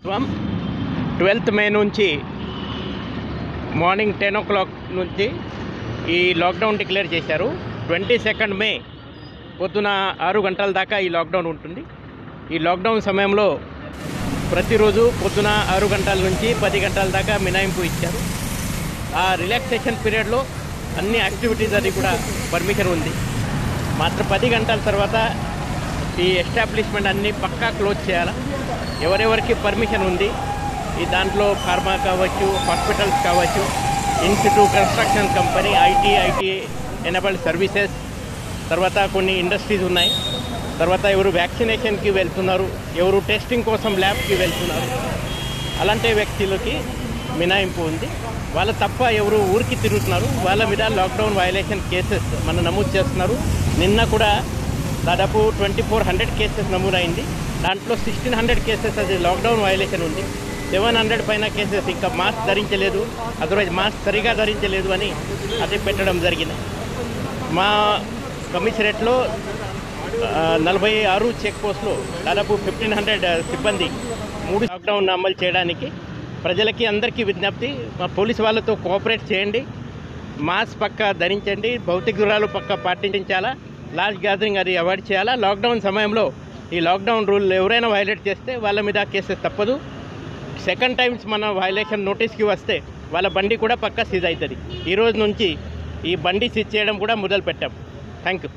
12th మే నుంచి morning 10 o'clock నుంచి ఈ లాక్డౌన్ డిక్లేర్ చేశారు. 22nd మే పొద్దున 6 గంటల దాకా ఈ లాక్డౌన్ ఉంటుంది. ఈ లాక్డౌన్ సమయంలో ప్రతిరోజు పొద్దున 6 గంటల నుంచి 10 గంటల దాకా మినహాయింపు ఇచ్చారు. ఆ రిలాక్సేషన్ పీరియడ్లో అన్ని యాక్టివిటీస్ అది కూడా పర్మిషన్ ఉంది. మాత్రం 10 గంటల తర్వాత ఈ ఎస్టాబ్లిష్మెంట్ అన్నీ పక్కా క్లోజ్ చేయాలి. ఎవరెవరికి పర్మిషన్ ఉంది, ఈ దాంట్లో ఫార్మా కావచ్చు, హాస్పిటల్స్ కావచ్చు, institute, construction company, IT enabled services, తర్వాత కొన్ని ఇండస్ట్రీస్ ఉన్నాయి. తర్వాత ఎవరు వ్యాక్సినేషన్కి వెళ్తున్నారు, ఎవరు టెస్టింగ్ కోసం ల్యాబ్కి వెళ్తున్నారు, అలాంటి వ్యక్తులకి మినహాయింపు ఉంది. వాళ్ళ తప్ప ఎవరు ఊరికి తిరుగుతున్నారు వాళ్ళ మీద లాక్డౌన్ వయలేషన్ కేసెస్ మనం నమోదు చేస్తున్నారు. నిన్న కూడా దాదాపు 2400 కేసెస్ నమోదైంది. దాంట్లో 1600 కేసెస్ అది లాక్డౌన్ వయలేషన్ ఉంది. 700 పైన కేసెస్ ఇంకా మాస్క్ ధరించలేదు, అదర్వైజ్ మాస్క్ సరిగా ధరించలేదు అని అది పెట్టడం జరిగింది. మా కమిషనరేట్లో 46 చెక్ పోస్టులో దాదాపు 1500 సిబ్బంది 3 లాక్డౌన్ అమలు చేయడానికి ప్రజలకి అందరికీ విజ్ఞప్తి, మా పోలీసు వాళ్ళతో కోఆపరేట్ చేయండి, మాస్క్ పక్కా ధరించండి, భౌతిక దూరాలు పక్కా పాటించాలా, లార్జ్ గ్యాదరింగ్ అది అవాయిడ్ చేయాలా. లాక్డౌన్ సమయంలో ఈ లాక్డౌన్ రూల్ ఎవరైనా వైలేట్ చేస్తే వాళ్ళ మీద కేసెస్ తప్పదు. సెకండ్ టైమ్స్ మన వైలేషన్ నోటీస్కి వస్తే వాళ్ళ బండి కూడా పక్కా సీజ్ అవుతుంది. ఈరోజు నుంచి ఈ బండి సీజ్ చేయడం కూడా మొదలు పెట్టాం. Thank you.